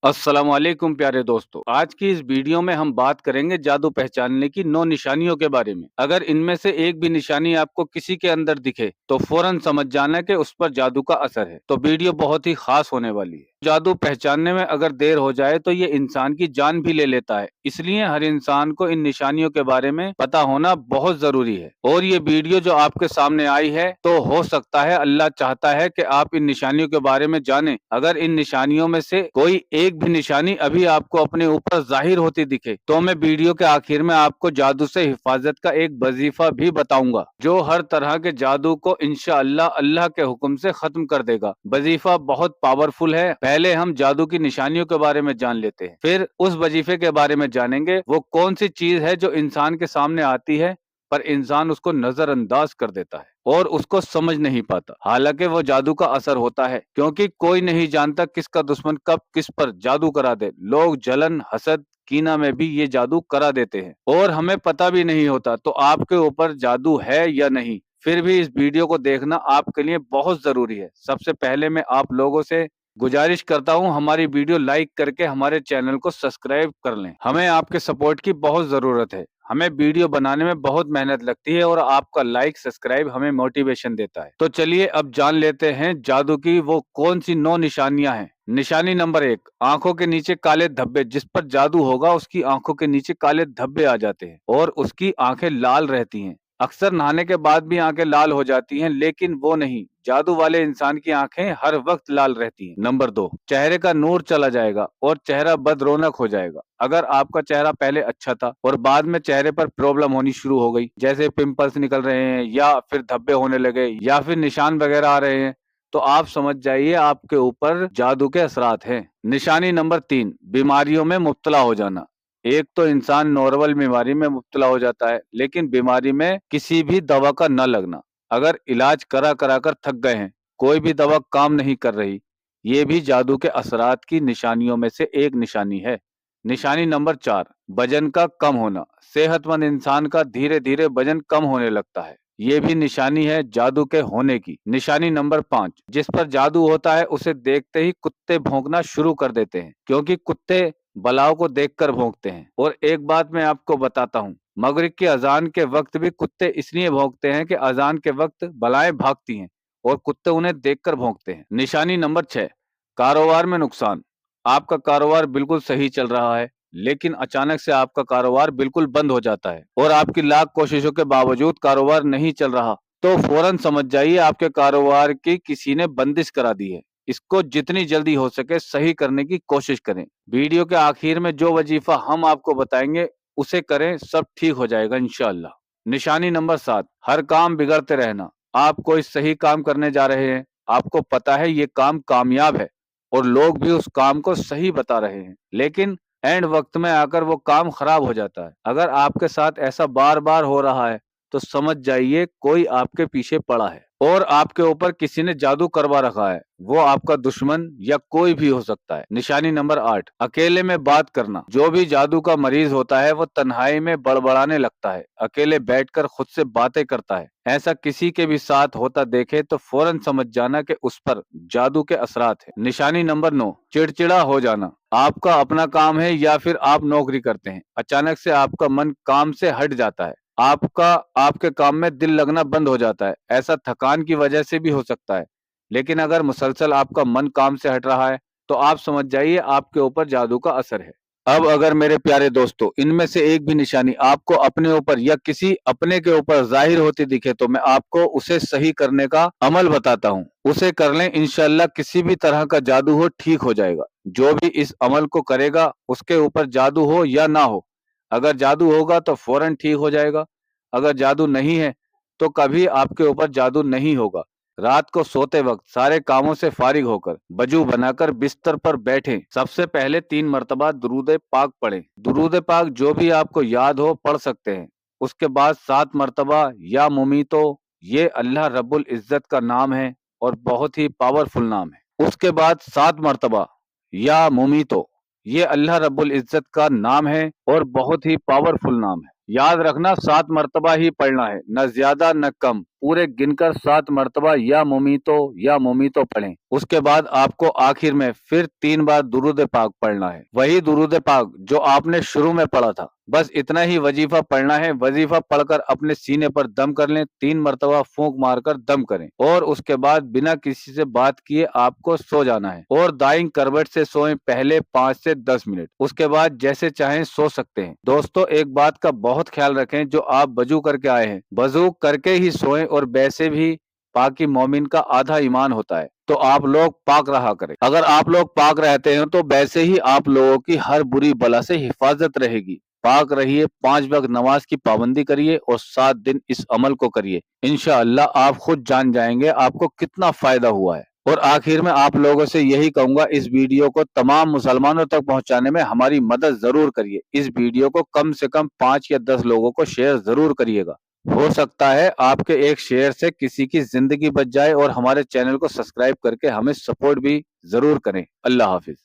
अस्सलाम वालेकुम प्यारे दोस्तों। आज की इस वीडियो में हम बात करेंगे जादू पहचानने की 9 निशानियों के बारे में। अगर इनमें से एक भी निशानी आपको किसी के अंदर दिखे तो फौरन समझ जाना कि उस पर जादू का असर है। तो वीडियो बहुत ही खास होने वाली है। जादू पहचानने में अगर देर हो जाए तो ये इंसान की जान भी ले लेता है, इसलिए हर इंसान को इन निशानियों के बारे में पता होना बहुत जरूरी है। और ये वीडियो जो आपके सामने आई है तो हो सकता है अल्लाह चाहता है कि आप इन निशानियों के बारे में जानें। अगर इन निशानियों में से कोई एक भी निशानी अभी आपको अपने ऊपर जाहिर होती दिखे तो मैं वीडियो के आखिर में आपको जादू से हिफाजत का एक वजीफा भी बताऊंगा जो हर तरह के जादू को इंशाअल्लाह अल्लाह के हुक्म से खत्म कर देगा। वजीफा बहुत पावरफुल है। पहले हम जादू की निशानियों के बारे में जान लेते हैं, फिर उस वजीफे के बारे में जानेंगे। वो कौन सी चीज है जो इंसान के सामने आती है पर इंसान उसको नजरअंदाज कर देता है और उसको समझ नहीं पाता, हालांकि वो जादू का असर होता है, क्योंकि कोई नहीं जानता किसका दुश्मन कब किस पर जादू करा दे। लोग जलन, हसद, कीना में भी ये जादू करा देते हैं और हमें पता भी नहीं होता। तो आपके ऊपर जादू है या नहीं, फिर भी इस वीडियो को देखना आपके लिए बहुत जरूरी है। सबसे पहले मैं आप लोगों से गुजारिश करता हूँ, हमारी वीडियो लाइक करके हमारे चैनल को सब्सक्राइब कर लें। हमें आपके सपोर्ट की बहुत जरूरत है। हमें वीडियो बनाने में बहुत मेहनत लगती है और आपका लाइक सब्सक्राइब हमें मोटिवेशन देता है। तो चलिए अब जान लेते हैं जादू की वो कौन सी 9 निशानियां हैं। निशानी नंबर 1, आंखों के नीचे काले धब्बे। जिस पर जादू होगा उसकी आंखों के नीचे काले धब्बे आ जाते हैं और उसकी आंखें लाल रहती हैं। अक्सर नहाने के बाद भी आंखें लाल हो जाती हैं, लेकिन वो नहीं, जादू वाले इंसान की आंखें हर वक्त लाल रहती हैं। नंबर 2, चेहरे का नूर चला जाएगा और चेहरा बदरौनक हो जाएगा। अगर आपका चेहरा पहले अच्छा था और बाद में चेहरे पर प्रॉब्लम होनी शुरू हो गई, जैसे पिंपल्स निकल रहे हैं या फिर धब्बे होने लगे या फिर निशान वगैरह आ रहे हैं, तो आप समझ जाइए आपके ऊपर जादू के असरात हैं। निशानी नंबर 3, बीमारियों में मुब्तला हो जाना। एक तो इंसान नॉर्मल बीमारी में मुब्तला हो जाता है, लेकिन बीमारी में किसी भी दवा का न लगना। अगर इलाज करा करा कर थक गए हैं, कोई भी दवा काम नहीं कर रही, ये भी जादू के असरात की निशानियों में से एक निशानी है। निशानी नंबर 4, वजन का कम होना। सेहतमंद इंसान का धीरे धीरे वजन कम होने लगता है, ये भी निशानी है जादू के होने की। निशानी नंबर 5, जिस पर जादू होता है उसे देखते ही कुत्ते भौंकना शुरू कर देते हैं, क्योंकि कुत्ते बलाओं को देखकर भौंकते हैं। और एक बात मैं आपको बताता हूँ, मगरिब की अजान के वक्त भी कुत्ते इसलिए भौंकते हैं कि अजान के वक्त बलाएं भागती हैं और कुत्ते उन्हें देखकर भौंकते हैं। निशानी नंबर 6, कारोबार में नुकसान। आपका कारोबार बिल्कुल सही चल रहा है, लेकिन अचानक से आपका कारोबार बिल्कुल बंद हो जाता है और आपकी लाख कोशिशों के बावजूद कारोबार नहीं चल रहा, तो फौरन समझ जाइए आपके कारोबार की किसी ने बंदिश करा दी है। इसको जितनी जल्दी हो सके सही करने की कोशिश करें। वीडियो के आखिर में जो वजीफा हम आपको बताएंगे उसे करें, सब ठीक हो जाएगा इंशाअल्लाह। निशानी नंबर 7, हर काम बिगड़ते रहना। आप कोई सही काम करने जा रहे हैं, आपको पता है ये काम कामयाब है और लोग भी उस काम को सही बता रहे हैं, लेकिन एंड वक्त में आकर वो काम खराब हो जाता है। अगर आपके साथ ऐसा बार बार हो रहा है तो समझ जाइए कोई आपके पीछे पड़ा है और आपके ऊपर किसी ने जादू करवा रखा है। वो आपका दुश्मन या कोई भी हो सकता है। निशानी नंबर 8, अकेले में बात करना। जो भी जादू का मरीज होता है वो तन्हाई में बड़बड़ाने लगता है, अकेले बैठकर खुद से बातें करता है। ऐसा किसी के भी साथ होता देखे तो फौरन समझ जाना कि उस पर जादू के असरात है। निशानी नंबर 9, चिड़चिड़ा हो जाना। आपका अपना काम है या फिर आप नौकरी करते हैं, अचानक से आपका मन काम से हट जाता है, आपका आपके काम में दिल लगना बंद हो जाता है। ऐसा थकान की वजह से भी हो सकता है, लेकिन अगर मुसलसल आपका मन काम से हट रहा है तो आप समझ जाइए आपके ऊपर जादू का असर है। अब अगर मेरे प्यारे दोस्तों इनमें से एक भी निशानी आपको अपने ऊपर या किसी अपने के ऊपर जाहिर होती दिखे तो मैं आपको उसे सही करने का अमल बताता हूँ। उसे कर लें, इंशाअल्लाह किसी भी तरह का जादू हो ठीक हो जाएगा। जो भी इस अमल को करेगा उसके ऊपर जादू हो या ना हो, अगर जादू होगा तो फौरन ठीक हो जाएगा, अगर जादू नहीं है तो कभी आपके ऊपर जादू नहीं होगा। रात को सोते वक्त सारे कामों से फारिग होकर वजू बनाकर बिस्तर पर बैठें। सबसे पहले 3 मरतबा दुरूद पाक पढ़ें। दुरूद पाक जो भी आपको याद हो पढ़ सकते हैं। उसके बाद 7 मरतबा या मुमीतो, ये अल्लाह रब्बुल इज्जत का नाम है और बहुत ही पावरफुल नाम है। उसके बाद 7 मरतबा या मुमीतो, ये अल्लाह रब्बुल इज्जत का नाम है और बहुत ही पावरफुल नाम है। याद रखना 7 मर्तबा ही पढ़ना है, न ज्यादा न कम। पूरे गिनकर 7 मर्तबा या मुमीतो पढ़ें। उसके बाद आपको आखिर में फिर 3 बार दुरूद पाक पढ़ना है, वही दुरूद पाक जो आपने शुरू में पढ़ा था। बस इतना ही वजीफा पढ़ना है। वजीफा पढ़कर अपने सीने पर दम कर लें, 3 मर्तबा फूंक मारकर दम करें और उसके बाद बिना किसी से बात किए आपको सो जाना है और दाईं करवट से सोएं पहले 5 से 10 मिनट। उसके बाद जैसे चाहें सो सकते हैं। दोस्तों, एक बात का बहुत ख्याल रखें, जो आप वजू करके आए हैं वजू करके ही सोएं, और वैसे भी पाकी मोमिन का आधा ईमान होता है, तो आप लोग पाक रहा करें। अगर आप लोग पाक रहते हैं तो वैसे ही आप लोगों की हर बुरी बला से हिफाजत रहेगी। पाक रहिए, 5 वक्त नमाज की पाबंदी करिए और 7 दिन इस अमल को करिए। इंशाअल्लाह आप खुद जान जाएंगे आपको कितना फायदा हुआ है। और आखिर में आप लोगों से यही कहूंगा, इस वीडियो को तमाम मुसलमानों तक पहुंचाने में हमारी मदद जरूर करिए। इस वीडियो को कम से कम 5 या 10 लोगों को शेयर जरूर करिएगा। हो सकता है आपके एक शेयर से किसी की जिंदगी बच जाए। और हमारे चैनल को सब्सक्राइब करके हमें सपोर्ट भी जरूर करें। अल्लाह हाफिज।